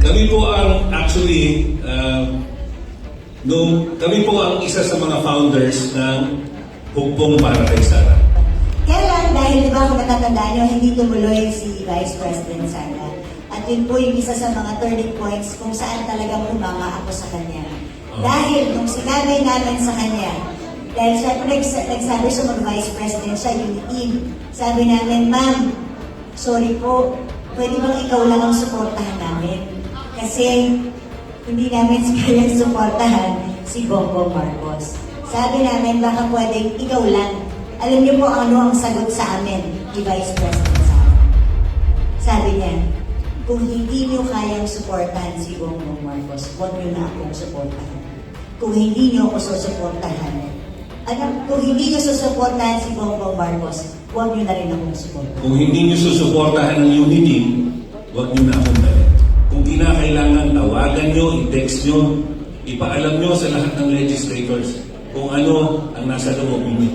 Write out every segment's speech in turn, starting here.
Kami po ang actually, kami po ang isa sa mga founders ng Hukbong para kay Sara. Kailan, dahil di ba kung natatandaan nyo, hindi tumuloy si Vice President Sara. At yun po yung isa sa mga turning points kung saan talagang umanga ako sa kanya. Dahil nung sinabi namin sa kanya, dahil siya po nagsabi sa mga Vice President siya, yung team, sabi namin, ma'am, sorry po, pwede bang ikaw lang ang suportahan namin? Kasi hindi namin kayang suportahan si Bongbong Marcos. Sabi namin, baka pwedeng ikaw lang. Alam niyo po ano ang sagot sa amin ni Vice President Sara. Sabi niya, kung hindi niyo kayang suportahan si Bongbong Marcos, huwag niyo na akong suportahan. Kung hindi niyo ako susuportahan, kung hindi niyo susuportahan si Bongbong Marcos, huwag niyo na rin akong suportahan. Kung hindi niyo susuportahan ng unity, huwag niyo na akong dali. Kung kinakailangan, tawagan niyo, i-text niyo, ipaalam niyo sa lahat ng legislators kung ano ang nasa loob niyo.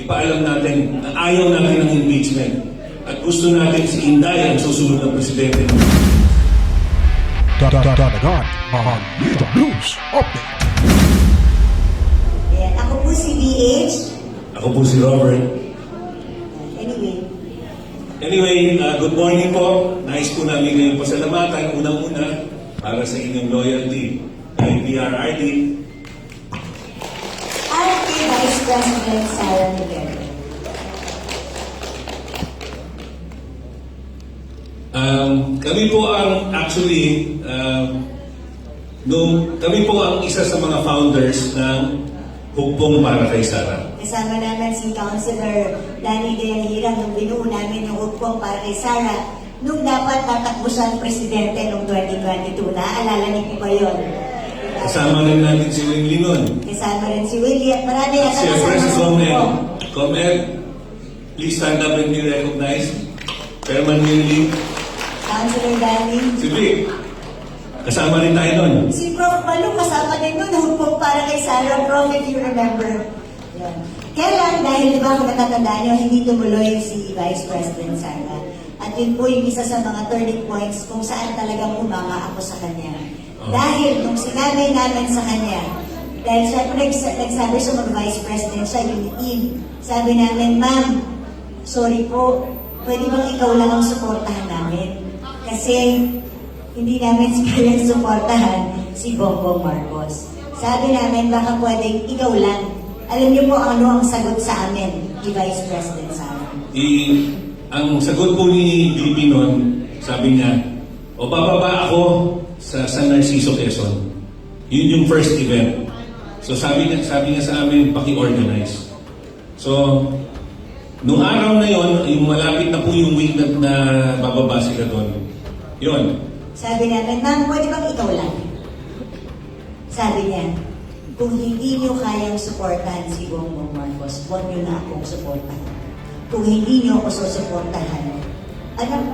Ipaalam natin na ayaw natin ng impeachment at gusto natin si Inday ang susunod na presidente. Dadagan ang Lito News Update. Ayan, ako po si BH. Ako po si Robert. Anyway, Good morning po. Nais po namin ngayong pasalamatan unang-una para sa inyong loyalty kay PRRD. at kay Vice President Sara Duterte. Kami po ang actually, kami po ang isa sa mga founders ng Hukbong para kay Sara. Kasama namin si Councilor Danny De Alira nung binuo namin yung Hukbong para kay Sara nung dapat tatakbo siyang presidente noong 2022. Naalala niyo po ba yun? Kasama rin natin si Willie nun. Kasama rin si Willie at marami at Siyempre si kasama Comel. Comel, please stand up and be recognized. Chairman Willie. Councilor Danny. Si Vic. Kasama rin tayo nun. Si Prof. Malu kasama din nun, Hukbong para kay Sara, Prof. if you remember. Yan. Kailan, dahil di ba kung natatandaan nyo, hindi tumuloy si Vice President Sara. At yun po yung isa sa mga turning points kung saan talagang umanga ako sa kanya. Dahil nung sinabi namin sa kanya, dahil siya po nagsabi sa mga Vice President siya, yung team, sabi namin, ma'am, sorry po, pwede bang ikaw lang ang suportahan namin? Kasi hindi namin kayang suportahan si Bongbong Marcos. Sabi namin, baka pwedeng ikaw lang. Alam niyo po ano ang sagot sa amin ni Vice President Sara. Ang sagot po ni VP noon, sabi niya, o bababa ako sa San Narciso, Quezon. Yun yung first event. So sabi niya sa amin, paki-organize. So, nung araw na yon, yung malapit na po yung week na bababa sila doon. Yun. Sabi namin, ma'am, pwede bang ikaw lang? Sabi niya, kung hindi niyo kayang suportahan si Bongbong Marcos, huwag niyo na akong suportahan. Kung hindi niyo ako susuportahan,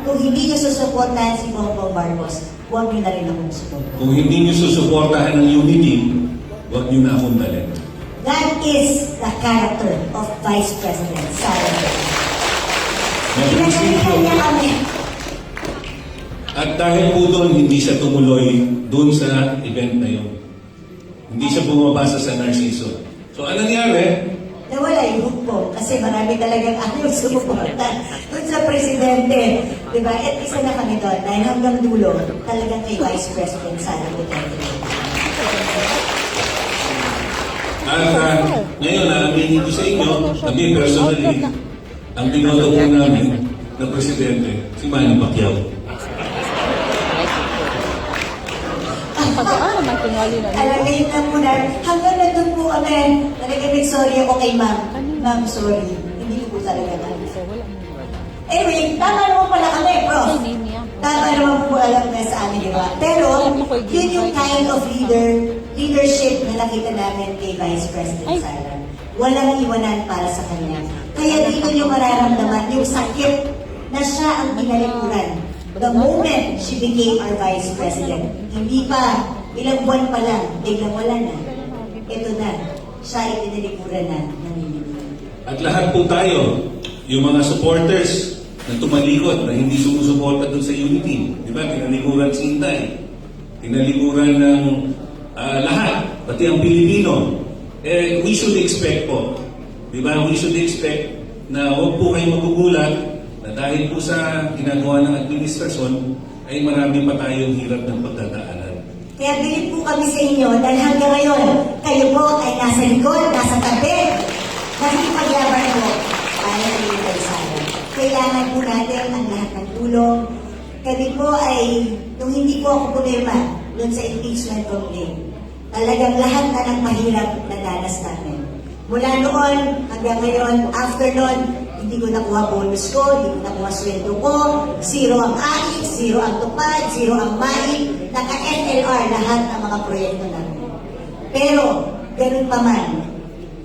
kung hindi niyo susuportahan si Bongbong Marcos, huwag niyo na rin akong suportahan. Kung hindi niyo susuportahan ng unity, huwag niyo na akong dalhin. That is the character of Vice President Sara Duterte. Pinagalitan niya kami. At dahil po doon, hindi siya tumuloy doon sa event na yun. Hindi siya bumaba sa San Narciso. So, anong nangyari? Nawala yung hukbong kasi marami talagang ayaw sumuporta doon sa presidente. Diba? At isa na kami doon dahil hanggang dulo talagang kay Vice President Sara Duterte. At ngayon, aminin ko sa inyo, kami personally, ang binoto po namin na presidente, si Manny Pacquiao. Pag-aaral naman tingali na. Alam ngayon na po na, hanggang na doon po kami, talagang sorry ako kay ma'am. Ma'am, sorry. Hindi ko po talaga alam. Anyway, tama naman pala kami, Prof. Tama naman po alam na sa amin, di ba? Pero, yun yung kind of leadership na nakita namin kay Vice President Sara. Walang iwanan para sa kanya. Kaya dito nyo mararamdaman yung sakit na siya ang pinalikuran. The moment she became our Vice President, hindi pa, ilang buwan pa lang, biglang wala na. Ito na, siya ay pinalikuran na ng Pilipinas. At lahat po tayo, yung mga supporters na tumalikod, na hindi sumusuporta doon sa unity. Di ba? Tinalikuran si Inday. Tinalikuran ng lahat, pati ang Pilipino. We should expect po. Di ba? We should expect na huwag po kayo magugulat na dahil po sa ginagawa ng administrasyon ay marami pa tayong hirap ng pagdadaanan. Kaya bilib po kami sa inyo dahil hanggang ngayon, kayo po ay nasa likod, nasa tabi, nakikipaglaban po para sa inyo tayo sana. Kailangan po natin ang lahat ng tulong. Kami po ay, nung hindi po ako pumirma doon sa impeachment complaint, talagang lahat na ng mahirap na danas namin. Mula noon hanggang ngayon, after noon, hindi ko nakuha bonus ko, hindi ko nakuha sweldo ko, zero ang AIC, zero ang tupad, zero ang MAIC, naka-FLR lahat ng mga proyekto namin. Pero, ganun pa man,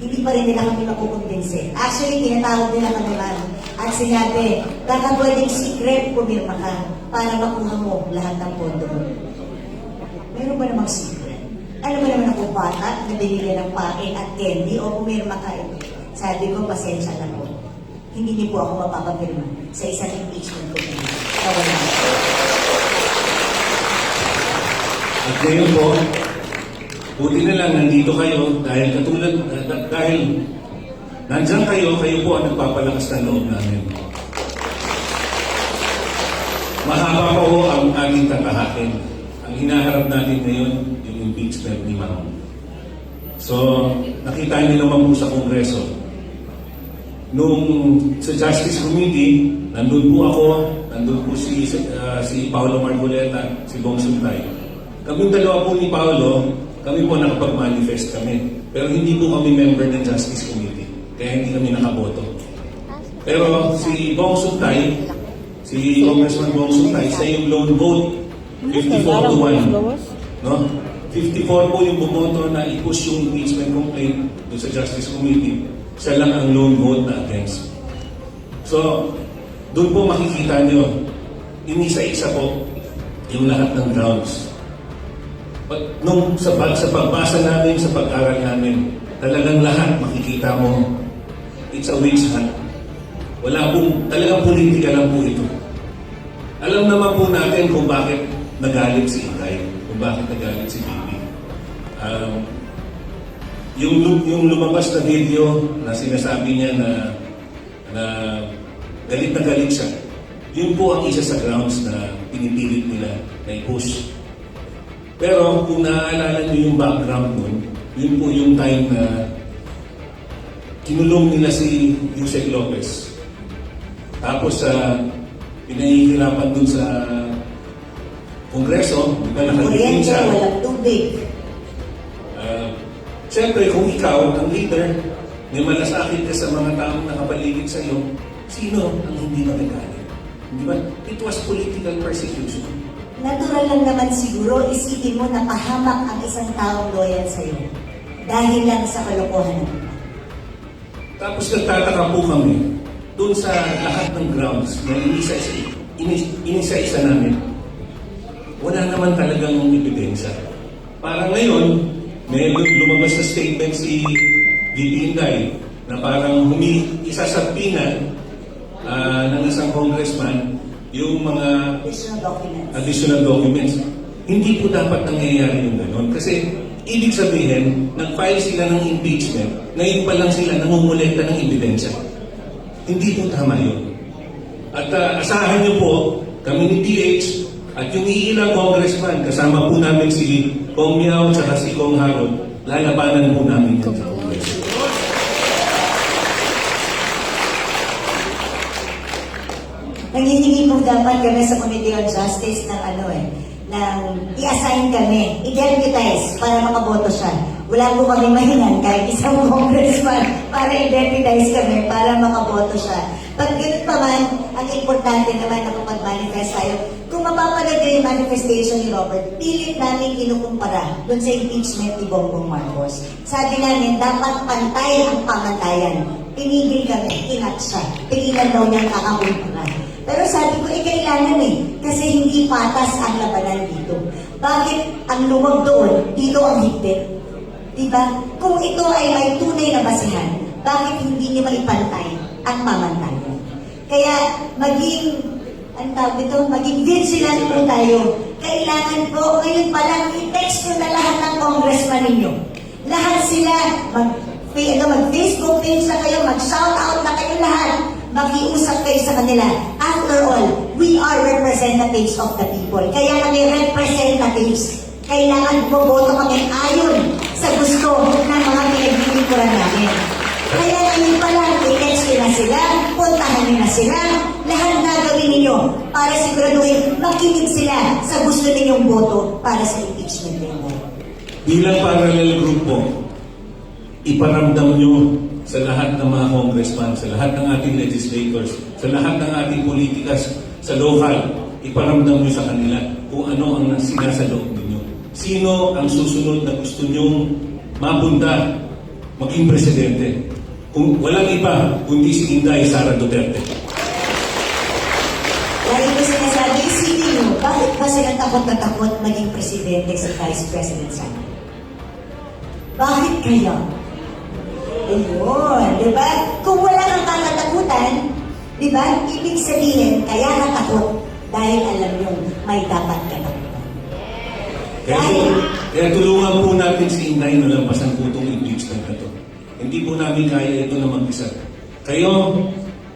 hindi pa rin nila kami makukumbinse. Actually, tinatawag nila kami man at sinabi, baka pwedeng secret pumirma ka para makuha mo lahat ng pondo mo. Meron ba namang secret? Ano ba naman ako bata na binigyan ng pain at candy o pumirma ka? Sabi ko, pasensya na po. Hindi niyo po ako mapapapirma sa isang impeachment ko. Wala. At ngayon po, buti na lang nandito kayo dahil dahil nandyan kayo po ang nagpapalakas ng loob namin. Mahaba pa po ang ating tatahakin. Ang hinaharap natin ngayon, yung impeachment ni Ma'am. So, nakita niyo naman po sa Kongreso. Nung sa Justice Committee, nandun po ako, nandun po si Paolo Margoleta, si Bong Suntay. Kaming dalawa po ni Paolo, kami po nakapag-manifest kami. Pero hindi po kami member ng Justice Committee. Kaya hindi kami nakaboto. Pero si Bong Suntay, si Congressman Bong Suntay, siya yung lone vote. 54-1. No? 54 po yung bumoto na i-push yung impeachment complaint doon sa Justice Committee. Siya lang ang lone vote na against. So, doon po makikita nyo, inisa-isa po yung lahat ng grounds. But nung sa pagbasa namin, sa pag-aral namin, talagang lahat makikita mo, it's a witch hunt. Wala pong, talagang politika lang po ito. Alam naman po natin kung bakit nagalit si Inday, kung bakit nagalit si Bibi. Yung lumabas na video na sinasabi niya na galit siya, yun po ang isa sa grounds na pinipilit nila na i-push. Pero kung naaalala niyo yung background nun, yun po yung time na kinulong nila si Yusek Lopez. Tapos pinahihirapan dun sa Kongreso, di ba nakalitin Kuryente, siya. walang tubig. Siyempre, kung ikaw, ang leader, may malasakit ka sa mga taong nakapaligid sa iyo, sino ang hindi magagalit? Di ba? It was political persecution. Natural lang naman siguro, isipin mo na pahamak ang isang taong loyal sa'yo. Dahil lang sa kalokohan ng iba. Tapos nagtataka po kami doon sa lahat ng grounds na inisa-isa namin. Wala naman talagang ebidensya. Parang ngayon, may lumabas na statement si VP Inday na parang isasabina ng isang congressman yung mga additional documents. Hindi po dapat nangyayari yung gano'n. Kasi ibig sabihin, nag-file sila ng impeachment, ngayon pa lang sila nangungulekta ng ebidensya. Hindi po tama yun. At asahan niyo po, kami ni PH, at yung iilang congressman, kasama po namin si Kong Miao at si Kong Harold, lalabanan po namin yung sa Kongreso. Nangihingi po dapat kami sa Committee on Justice ng i-assign kami, i-deputize para makaboto siya. Wala po kami mahingan kahit isang congressman para i-deputize kami para makaboto siya. Pag ganun pa man, ang importante naman na kapag manifest tayo, kung mapapanood yung manifestation ni Robert, pilit namin kinukumpara dun sa impeachment ni Bongbong Marcos. Sabi namin, dapat pantay ang pamantayan. Pinigil kami, inat siya. Pigilan daw niyang kakakumpara. Pero sabi ko, kailangan kasi hindi patas ang labanan dito. Bakit ang luwag doon, dito ang higpit? Diba? Kung ito ay may tunay na basihan, bakit hindi niyo maipantay ang pamantayan? Kaya maging, ang tawag dito, maging vigilant po tayo. Kailangan po, ngayon pa lang, i-text nyo na lahat ng congressman ninyo. Lahat sila, mag-Facebook page na kayo, mag-shoutout na kayo lahat, mag-iusap kayo sa kanila. After all, we are representatives of the people. Kaya kami representatives. Kailangan boboto kami ayon sa gusto ng mga pinaglilingkuran namin. Kaya ngayon pa lang, i-text nyo na sila, puntahan nyo na sila, lahat na gawin ninyo para siguraduhin makinig sila sa gusto ninyong boto para sa impeachment nila. Bilang parallel group po, iparamdam nyo sa lahat ng mga congressman, sa lahat ng ating legislators, sa lahat ng ating politikas, sa local, iparamdam nyo sa kanila kung ano ang sinasaloob ninyo. Sino ang susunod na gusto nyong mapunta maging presidente? Kung walang iba, kundi si Inday Sara Duterte. Lagi ko sinasabi, isipin nyo, bakit ba sila takot na takot maging presidente si Vice President Sara? Bakit kaya? Ayun, di ba? Kung wala kang kakatakutan, di ba? Ibig sabihin, kaya natakot dahil alam nyo may dapat katakutan. Kaya tulungan po natin si Inday na lampasan po itong impeachment na ito. Hindi po namin kaya ito na mag-isa. Kayo,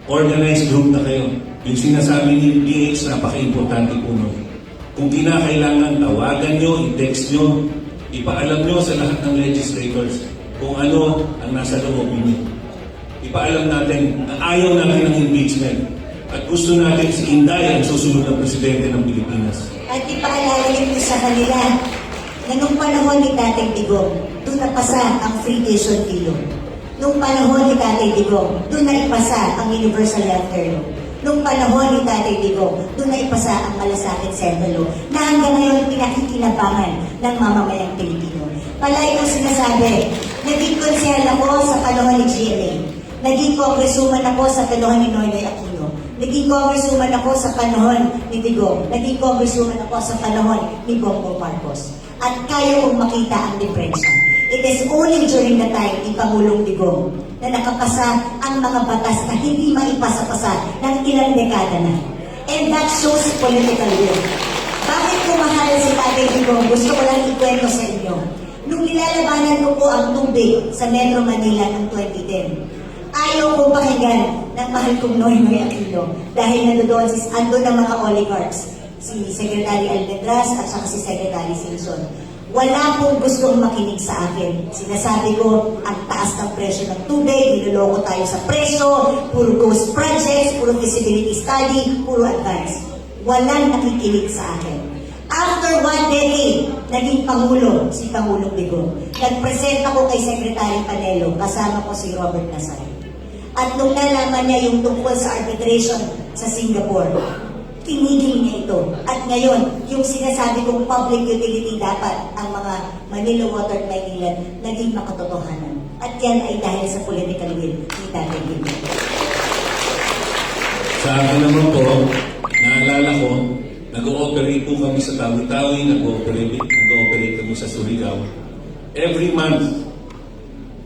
organized group na kayo. Yung sinasabi ni PH, napaka-importante po nun. Kung kinakailangan, tawagan nyo, i-text nyo, ipaalam nyo sa lahat ng legislators kung ano ang nasa loob ninyo. Ipaalam natin na ayaw natin ng impeachment at gusto natin si Inday ang susunod na presidente ng Pilipinas. At ipaalala niyo sa kanila na nung panahon ni Tatay Digong, doon napasa ang free tuition fee loan. Nung panahon ni Tatay Digong, doon na ipasa ang universal healthcare law. Nung panahon ni Tatay Digong, doon na ipasa ang malasakit center law na hanggang ngayon pinakikinabangan ng mamamayang Pilipino. Palagi kong sinasabi, naging konsehal ako sa panahon ni GMA. Naging congresswoman ako sa panahon ni Noynoy Aquino. Naging congresswoman ako sa panahon ni Digong. Naging congresswoman ako sa panahon ni Bongbong Marcos. At kaya kong makita ang diferensya. It is only during the time ni Pangulong Digong na nakapasa ang mga batas na hindi maipasa-pasa ng ilang dekada na. And that shows political will. Bakit ko mahal si Tatay Digong? Gusto ko lang ikwento sa inyo. Nung nilalabanan ko po ang tubig sa Metro Manila ng 2010, ayaw kong pakinggan ng mahal kong Noynoy Aquino dahil nandoon andun ang mga oligarchs, si Secretary Almendras at saka si Secretary Simpson. Wala pong gustong makinig sa akin. Sinasabi ko, ang taas ng presyo ng tubig, niloloko tayo sa presyo, puro ghost projects, puro feasibility study, puro advice. Walang nakikinig sa akin. After 1 decade, naging Pangulo si Pangulong Digong. Nag-present ako kay Secretary Panelo, kasama ko si Robert Nasay. At nung nalaman niya yung tungkol sa arbitration sa Singapore, tinigil niya ito. At ngayon, yung sinasabi kong public utility dapat ang mga Manila Water at Maynila naging makatotohanan. At yan ay dahil sa political will ni Tatay Digong. Sa akin naman po, naalala ko, nag-ooperate po kami sa Tawi-Tawi, nag-ooperate kami sa Surigao. Every month,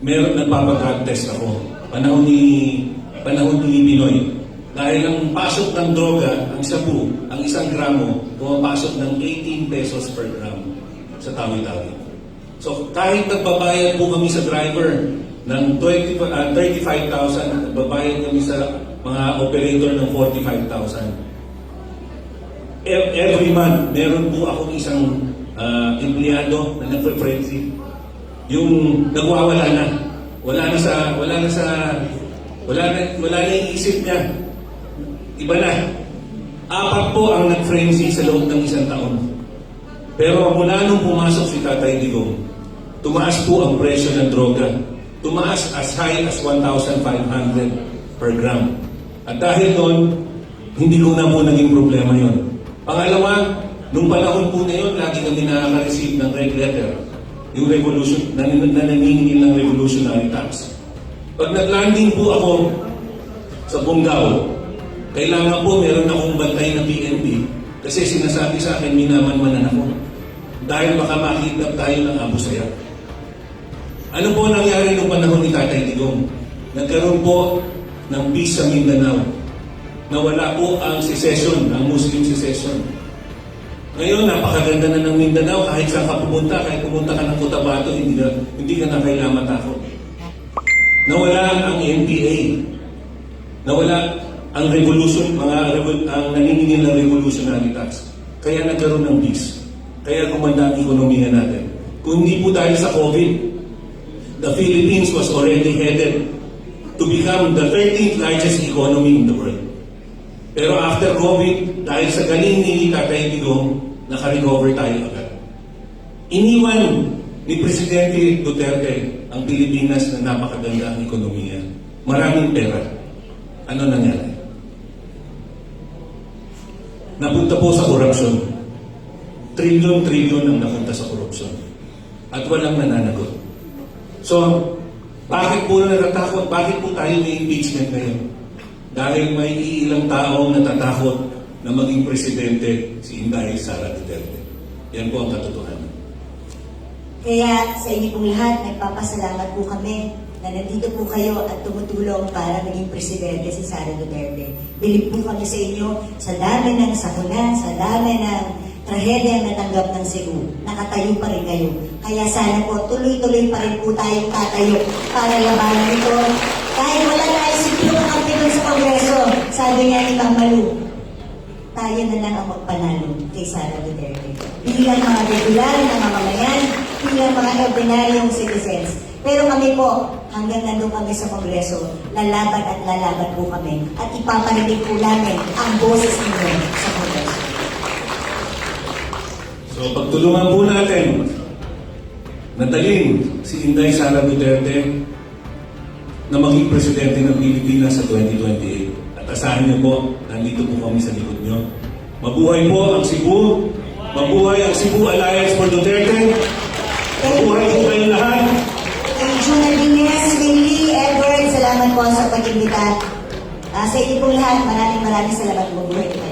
meron nagpapadrug test ako. Panahon ni Pinoy. Dahil ang pasok ng droga, ang sabu, ang 1 gramo, pumapasok ng 18 pesos per gram sa Tawi-Tawi. So kahit nagbabayad po kami sa driver ng 35,000, nagbabayad kami sa mga operator ng 45,000. Every month, meron po akong isang empleyado na nagpe-frenzy. Yung nagwawala na. Wala na yung isip niya. Iba na. 4 po ang nag-frenzy sa loob ng 1 taon. Pero mula nung pumasok si Tatay Digong, tumaas po ang presyo ng droga. Tumaas as high as 1,500 per gram. At dahil doon, hindi ko na po naging problema yon. Pangalawa, nung panahon po na yun, lagi kami nakaka-receive ng red letter. Yung revolution, na naningin ng revolutionary tax. Pag nag-landing po ako sa Bunggao, kailangan po meron akong bantay na PNP kasi sinasabi sa akin, minamanmanan ako. Dahil baka makidnap tayo ng Abu Sayyaf. Ano po nangyari nung panahon ni Tatay Digong? Nagkaroon po ng peace sa Mindanao. na wala po ang secession, ang Muslim secession. Ngayon, napakaganda na ng Mindanao. Kahit saan ka pumunta, kahit pumunta ka ng Cotabato, hindi ka na kailangan matakot. Nawala ang NPA. Nawala ang revolution, ang naniningil ng revolutionary tax. Kaya nagkaroon ng peace. Kaya gumanda ang ekonomiya natin. Kung hindi po dahil sa COVID, the Philippines was already headed to become the 13th largest economy in the world. Pero after COVID, dahil sa galing ni Tatay Digong, naka-recover tayo agad. Iniwan ni Presidente Duterte ang Pilipinas na napakaganda ang ekonomiya. Maraming pera. Ano nangyari? Napunta po sa korupsyon. Trilyon-trilyon ang napunta sa korupsyon. At walang nananagot. So, bakit po natatakot? Bakit po tayo may impeachment ngayon? Dahil may iilang taong natatakot na maging presidente si Inday Sara Duterte. Yan po ang katotohanan. Kaya sa inyo pong lahat, nagpapasalamat po kami na nandito po kayo at tumutulong para maging presidente si Sara Duterte. Bilib po kami sa inyo sa dami ng sakunan, sa dami ng trahedya ang natanggap ng Cebu. Nakatayo pa rin kayo. Kaya sana po, tuloy-tuloy pa rin po tayong tatayo para labanan ito. Kahit wala tayo siguro kampi doon sa Kongreso, sabi niya ni Mang Malu, tayo na lang ang magpanalo kay Sara Duterte. Bilang mga regular na mamamayan, bilang mga ordinaryong citizens. Pero kami po, hanggang nandun kami sa Kongreso, lalaban at lalaban po kami at ipaparinig po namin ang boses ninyo sa Kongreso. So pagtulungan po natin nadalhin si Inday Sara Duterte na maging presidente ng Pilipinas sa 2028. At asahan niyo po, nandito po kami sa likod niyo. Mabuhay po ang Cebu. Mabuhay ang Cebu Alliance for Duterte. Mabuhay po kayong lahat. Kay Juna Dines, Willie, Edward, salamat po sa pag-imbita. Sa inyo pong lahat, maraming salamat po. Mabuhay po.